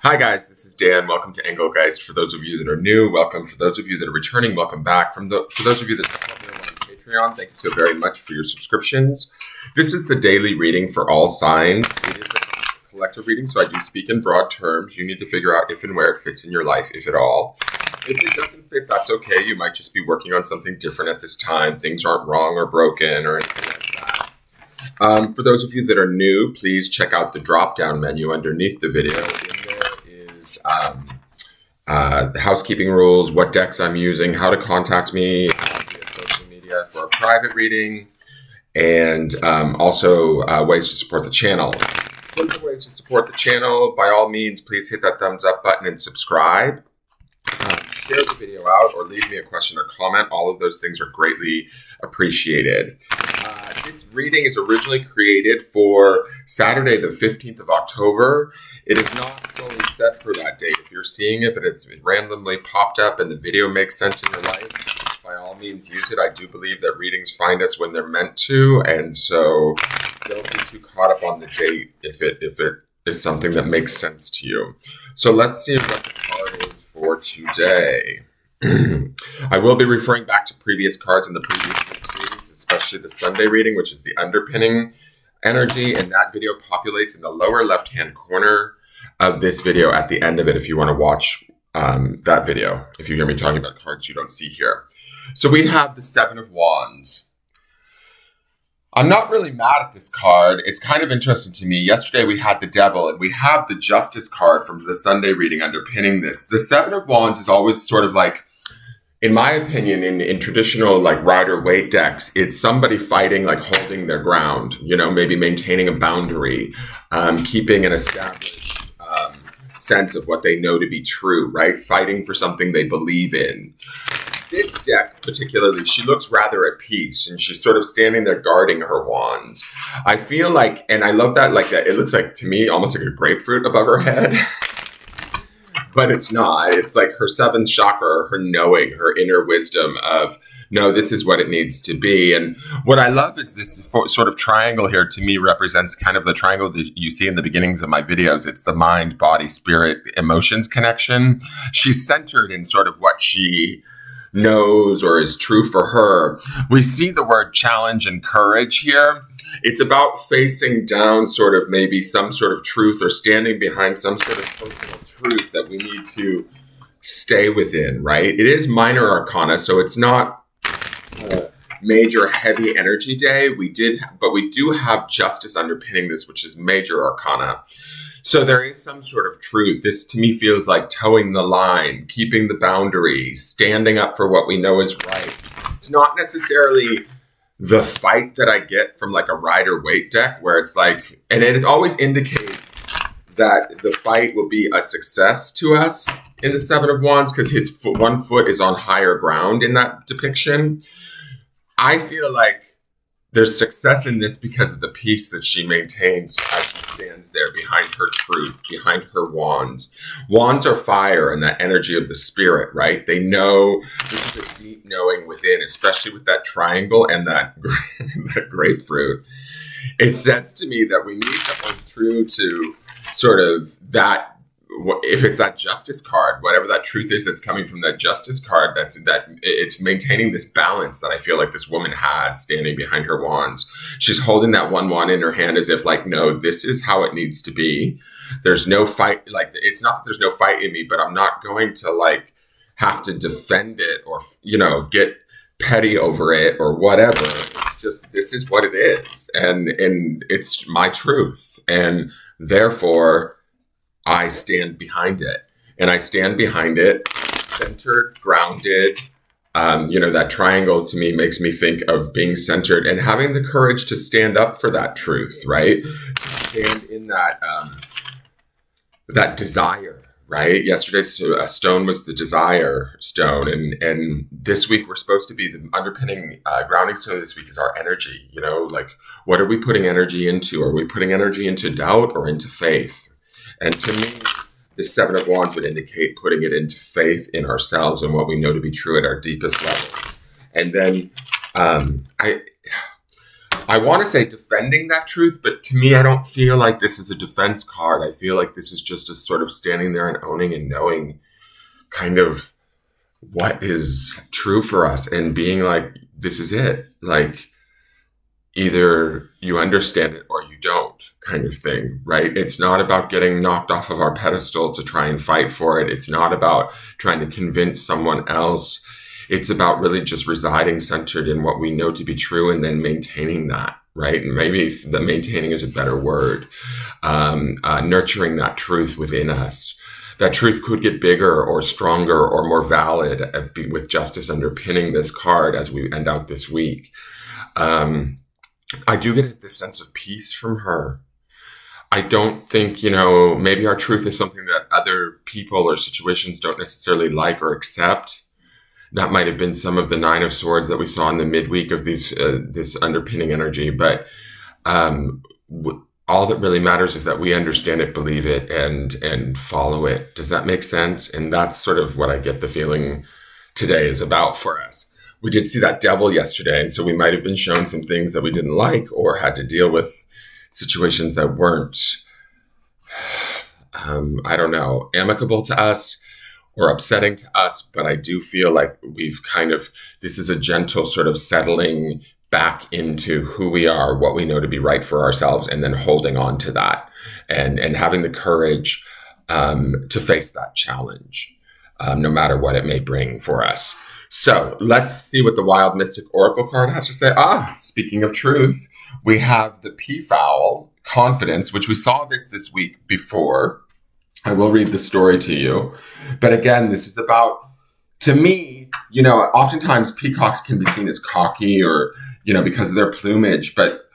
Hi guys, this is Dan. Welcome to Engelgeist. For those of you that are new, welcome. For those of you that are returning, welcome back. For those of you that support me on Patreon, thank you so very much for your subscriptions. This is the daily reading for all signs. It is a collective reading, so I do speak in broad terms. You need to figure out if and where it fits in your life, if at all. If it doesn't fit, that's okay. You might just be working on something different at this time. Things aren't wrong or broken or anything like that. For those of you that are new, please check out the drop-down menu underneath the video. The housekeeping rules, what decks I'm using, how to contact me via social media for a private reading, and also ways to support the channel. Simple ways to support the channel. By all means, please hit that thumbs up button and subscribe. Share the video out or leave me a question or comment. All of those things are greatly appreciated. This reading is originally created for Saturday, the 15th of October. It is not fully set for that date. If you're seeing it, but it's randomly popped up and the video makes sense in your life, by all means use it. I do believe that readings find us when they're meant to, and so don't be too caught up on the date if it is something that makes sense to you. So let's see what the card is for today. I will be referring back to previous cards in the previous readings, especially the Sunday reading, which is the underpinning energy, and that video populates in the lower left-hand corner of this video at the end of it if you want to watch that video, if you hear me talking about cards you don't see here. So we have the Seven of Wands. I'm not really mad at this card. It's kind of interesting to me. Yesterday we had the Devil, and we have the Justice card from the Sunday reading underpinning this. The Seven of Wands is always sort of like, in my opinion, in traditional like Rider-Waite decks, it's somebody fighting, like holding their ground, maybe maintaining a boundary, keeping an established sense of what they know to be true, right? Fighting for something they believe in. This deck particularly, she looks rather at peace, and she's sort of standing there guarding her wands. I feel like, and I love that, like that, it looks like, to me, almost like a grapefruit above her head. But it's not. It's like her seventh chakra, her knowing, her inner wisdom of, no, this is what it needs to be. And what I love is this sort of triangle here, to me, represents kind of the triangle that you see in the beginnings of my videos. It's the mind, body, spirit, emotions connection. She's centered in sort of what she knows or is true for her. We see the word challenge and courage here. It's about facing down sort of maybe some sort of truth or standing behind some sort of personal truth that we need to stay within, right? It is minor arcana, so it's not a major heavy energy day. But we do have justice underpinning this, which is major arcana. So there is some sort of truth. This to me feels like towing the line, keeping the boundary, standing up for what we know is right. It's not necessarily the fight that I get from like a Rider-Waite deck where it's like, and it always indicates that the fight will be a success to us in the Seven of Wands because his one foot is on higher ground in that depiction. I feel like there's success in this because of the peace that she maintains as she stands there behind her truth, behind her wands. Wands are fire and that energy of the spirit, right? They know, this is a deep knowing within, especially with that triangle and that grapefruit. It says to me that we need to hold true to sort of that, if it's that justice card, whatever that truth is that's coming from that justice card, that it's maintaining this balance that I feel like this woman has standing behind her wands. She's holding that one wand in her hand as if like, no, this is how it needs to be. There's no fight. Like, it's not that there's no fight in me, but I'm not going to like have to defend it or, get petty over it or whatever. It's just, this is what it is. And it's my truth. And therefore, I stand behind it, and I stand behind it centered, grounded. That triangle to me makes me think of being centered and having the courage to stand up for that truth, right? To stand in that desire, right? Yesterday's stone was the desire stone, and this week we're supposed to be the underpinning grounding stone. This week is our energy. Like, what are we putting energy into? Are we putting energy into doubt or into faith? And to me, the Seven of Wands would indicate putting it into faith in ourselves and what we know to be true at our deepest level. And then I want to say defending that truth, but to me, I don't feel like this is a defense card. I feel like this is just a sort of standing there and owning and knowing kind of what is true for us and being like, this is it. Like, either you understand it or you don't, kind of thing, right? It's not about getting knocked off of our pedestal to try and fight for it. It's not about trying to convince someone else. It's about really just residing centered in what we know to be true and then maintaining that, right? And maybe the maintaining is a better word. Nurturing that truth within us. That truth could get bigger or stronger or more valid with justice underpinning this card as we end out this week. I do get this sense of peace from her. I don't think, maybe our truth is something that other people or situations don't necessarily like or accept. That might have been some of the Nine of Swords that we saw in the midweek of this underpinning energy. But all that really matters is that we understand it, believe it, and follow it. Does that make sense? And that's sort of what I get the feeling today is about for us. We did see that devil yesterday, and so we might have been shown some things that we didn't like or had to deal with situations that weren't, amicable to us or upsetting to us. But I do feel like this is a gentle sort of settling back into who we are, what we know to be right for ourselves, and then holding on to that and having the courage to face that challenge, no matter what it may bring for us. So let's see what the Wild Mystic Oracle card has to say. Speaking of truth, we have the Peafowl, Confidence, which we saw this week before. I will read the story to you. But again, this is about, to me, oftentimes peacocks can be seen as cocky or, because of their plumage, but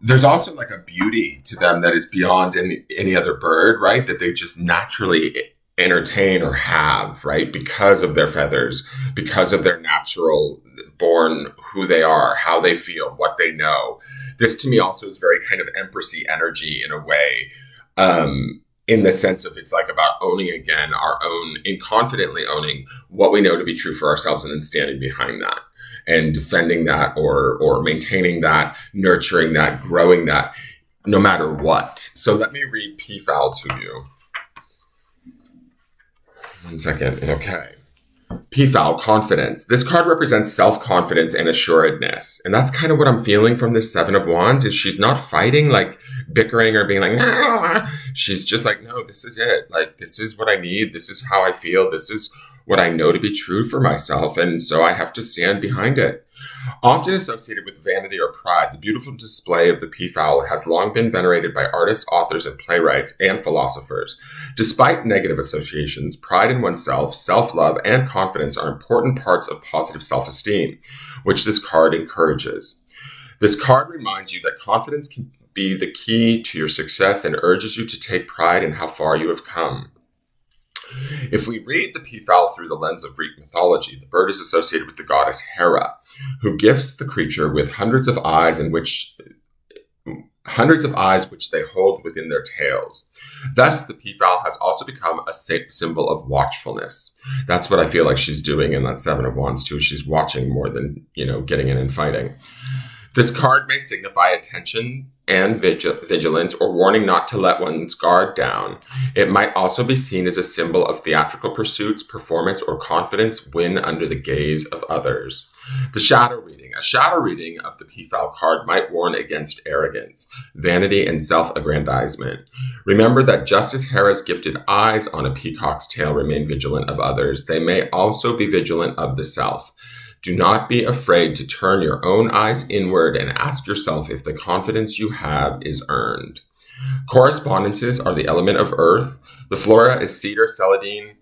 there's also like a beauty to them that is beyond any other bird, right? That they just naturally entertain or have, right? Because of their feathers, because of their natural born, who they are, how they feel, what they know. This to me also is very kind of empressy energy in a way, in the sense of it's like about owning again our own, and confidently owning what we know to be true for ourselves and then standing behind that and defending that or maintaining that, nurturing that, growing that, no matter what. So let me read Peafowl to you. 1 second. Okay. Peafowl, Confidence. This card represents self-confidence and assuredness. And that's kind of what I'm feeling from this Seven of Wands, is she's not fighting, like bickering or being like, nah. She's just like, no, this is it. Like, this is what I need. This is how I feel. This is what I know to be true for myself. And so I have to stand behind it. Often associated with vanity or pride, the beautiful display of the peafowl has long been venerated by artists, authors, and playwrights and philosophers. Despite negative associations, pride in oneself, self-love, and confidence are important parts of positive self-esteem, which this card encourages. This card reminds you that confidence can be the key to your success and urges you to take pride in how far you have come. If we read the peafowl through the lens of Greek mythology, the bird is associated with the goddess Hera, who gifts the creature with hundreds of eyes which they hold within their tails. Thus, the peafowl has also become a symbol of watchfulness. That's what I feel like she's doing in that Seven of Wands too. She's watching more than, getting in and fighting. This card may signify attention and vigilance or warning not to let one's guard down. It might also be seen as a symbol of theatrical pursuits, performance, or confidence when under the gaze of others. The shadow reading. A shadow reading of the peafowl card might warn against arrogance, vanity, and self-aggrandizement. Remember that just as Hera's gifted eyes on a peacock's tail remain vigilant of others, they may also be vigilant of the self. Do not be afraid to turn your own eyes inward and ask yourself if the confidence you have is earned. Correspondences are the element of earth. The flora is cedar, celandine,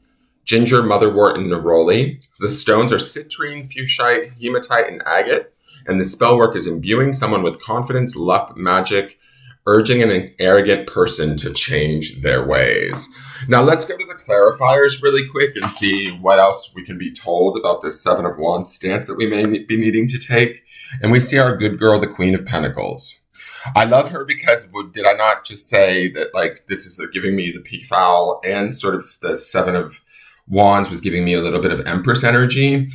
ginger, motherwort, and neroli. The stones are citrine, fuchsite, hematite, and agate. And the spellwork is imbuing someone with confidence, luck, magic, urging an arrogant person to change their ways. Now let's go to the clarifiers really quick and see what else we can be told about this Seven of Wands stance that we may be needing to take. And we see our good girl, the Queen of Pentacles. I love her because, did I not just say that, like, this is giving me the peafowl and sort of the Seven of Wands was giving me a little bit of Empress energy?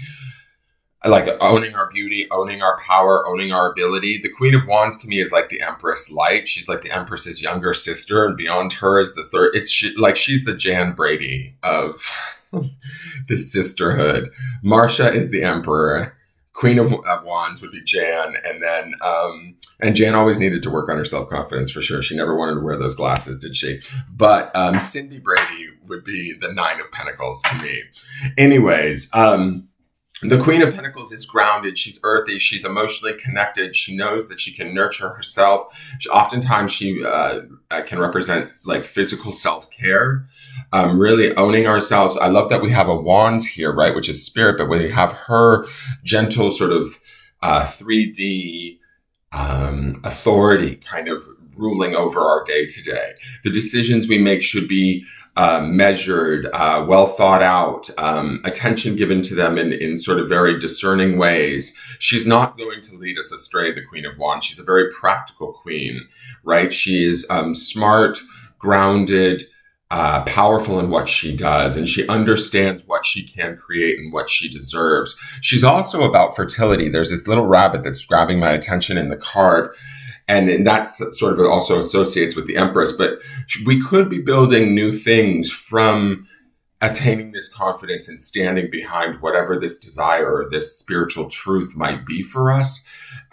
like owning our beauty, owning our power, owning our ability. The Queen of Wands to me is like the Empress Light. She's like the Empress's younger sister, and beyond her is the third. She's the Jan Brady of the sisterhood. Marcia is the Emperor. Queen of Wands would be Jan, and then and Jan always needed to work on her self-confidence for sure. She never wanted to wear those glasses, did she? But Cindy Brady would be the Nine of Pentacles to me. Anyways, the Queen of Pentacles is grounded. She's earthy. She's emotionally connected. She knows that she can nurture herself. Oftentimes, she can represent like physical self-care, really owning ourselves. I love that we have a wands here, right, which is spirit, but we have her gentle sort of 3D authority kind of ruling over our day to day. The decisions we make should be measured, well thought out, attention given to them in sort of very discerning ways. She's not going to lead us astray, the Queen of Wands. She's a very practical queen, right? She is smart, grounded, powerful in what she does, and she understands what she can create and what she deserves. She's also about fertility. There's this little rabbit that's grabbing my attention in the card, and that's sort of also associates with the Empress, but we could be building new things from attaining this confidence and standing behind whatever this desire or this spiritual truth might be for us.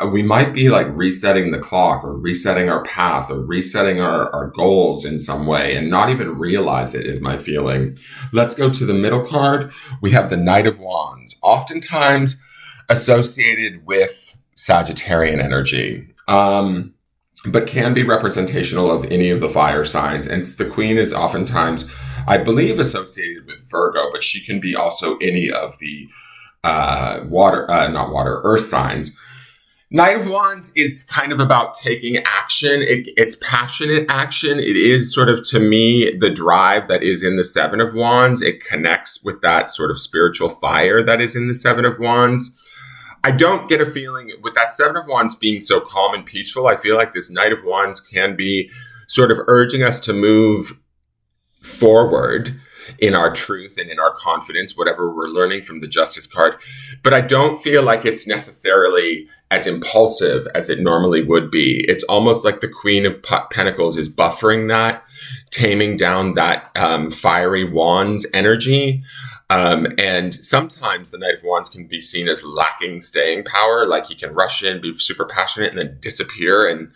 We might be like resetting the clock or resetting our path or resetting our goals in some way and not even realize it, is my feeling. Let's go to the middle card. We have the Knight of Wands, oftentimes associated with Sagittarian energy, but can be representational of any of the fire signs. And the Queen is oftentimes, I believe, associated with Virgo, but she can be also any of the earth signs. Knight of Wands is kind of about taking action. It's passionate action. It is sort of, to me, the drive that is in the Seven of Wands. It connects with that sort of spiritual fire that is in the Seven of Wands. I don't get a feeling with that Seven of Wands being so calm and peaceful. I feel like this Knight of Wands can be sort of urging us to move forward in our truth and in our confidence, whatever we're learning from the Justice card. But I don't feel like it's necessarily as impulsive as it normally would be. It's almost like the Queen of Pentacles is buffering that, taming down that fiery wands energy. And sometimes the Knight of Wands can be seen as lacking staying power, like he can rush in, be super passionate, and then disappear. And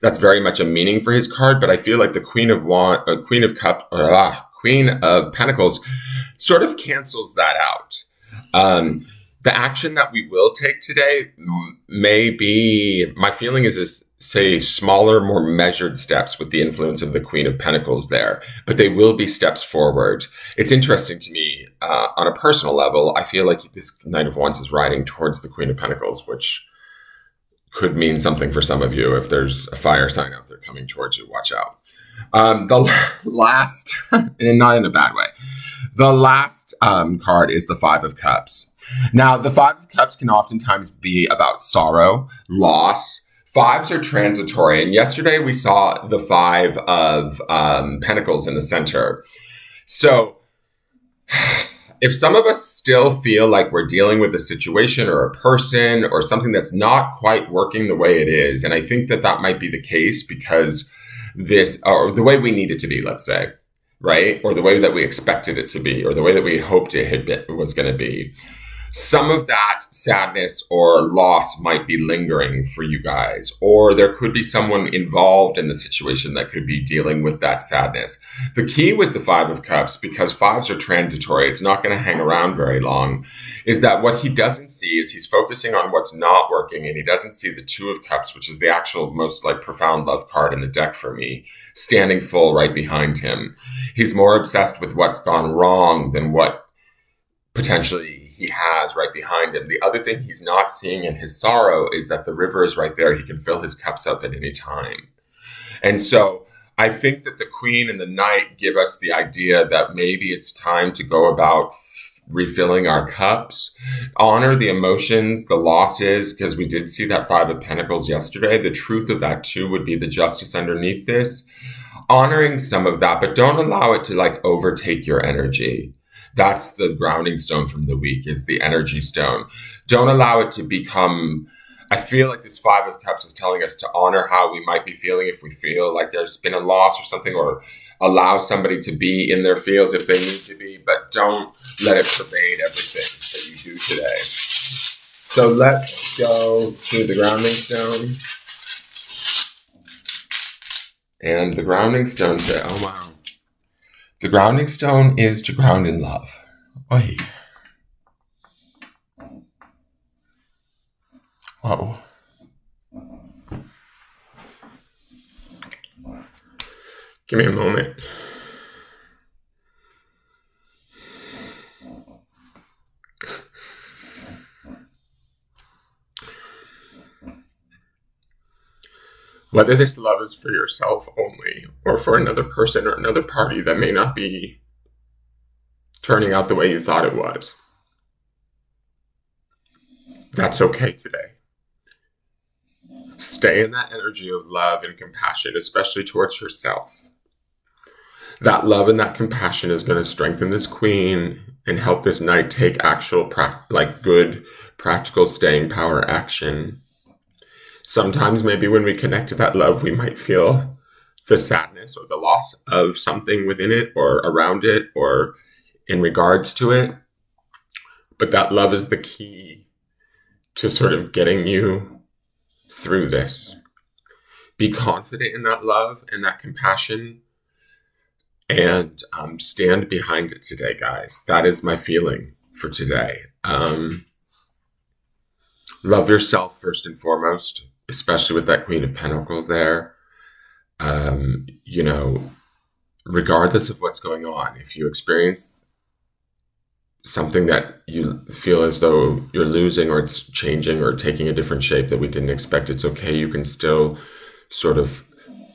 that's very much a meaning for his card. But I feel like the Queen of Pentacles sort of cancels that out. The action that we will take today may be, my feeling is say smaller, more measured steps with the influence of the Queen of Pentacles there, but they will be steps forward. It's interesting to me on a personal level. I feel like this Knight of Wands is riding towards the Queen of Pentacles, which could mean something for some of you. If there's a fire sign out there coming towards you, watch out. The last, and not in a bad way, the last card is the Five of Cups. Now, the Five of Cups can oftentimes be about sorrow, loss. Fives are transitory, and yesterday we saw the Five of Pentacles in the center. So if some of us still feel like we're dealing with a situation or a person or something that's not quite working the way it is, and I think that that might be the case because this, or the way we need it to be, let's say, right? Or the way that we expected it to be, or the way that we hoped it was going to be. Some of that sadness or loss might be lingering for you guys, or there could be someone involved in the situation that could be dealing with that sadness. The key with the Five of Cups, because fives are transitory, it's not going to hang around very long, is that what he doesn't see is he's focusing on what's not working, and he doesn't see the Two of Cups, which is the actual most like profound love card in the deck for me, standing full right behind him. He's more obsessed with what's gone wrong than what potentially he has right behind him. The other thing he's not seeing in his sorrow is that the river is right there. He can fill his cups up at any time. And so I think that the Queen and the Knight give us the idea that maybe it's time to go about refilling our cups, honor the emotions, the losses, because we did see that Five of Pentacles yesterday. The truth of that too would be the justice underneath this. Honoring some of that, but don't allow it to like overtake your energy. That's the grounding stone from the week, is the energy stone. Don't allow it to become, I feel like this Five of Cups is telling us to honor how we might be feeling if we feel like there's been a loss or something, or allow somebody to be in their feels if they need to be, but don't let it pervade everything that you do today. So let's go to the grounding stone. And the grounding stone said, oh wow. The grounding stone is to ground in love. Oy. Whoa. Give me a moment. Whether this love is for yourself only, or for another person or another party that may not be turning out the way you thought it was, that's okay today. Stay in that energy of love and compassion, especially towards yourself. That love and that compassion is going to strengthen this queen and help this knight take actual, good, practical staying power action. Sometimes maybe when we connect to that love, we might feel the sadness or the loss of something within it or around it or in regards to it. But that love is the key to sort of getting you through this. Be confident in that love and that compassion, and stand behind it today, guys. That is my feeling for today. Love yourself first and foremost, especially with that Queen of Pentacles there. Regardless of what's going on, if you experience something that you feel as though you're losing or it's changing or taking a different shape that we didn't expect, it's okay. You can still sort of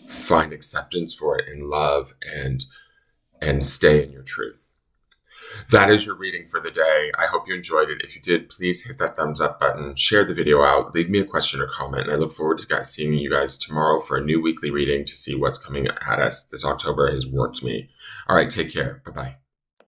find acceptance for it in love and stay in your truth. That is your reading for the day. I hope you enjoyed it. If you did, please hit that thumbs up button, share the video out, leave me a question or comment, and I look forward to seeing you guys tomorrow for a new weekly reading to see what's coming at us. This October has worked me. All right, take care. Bye-bye.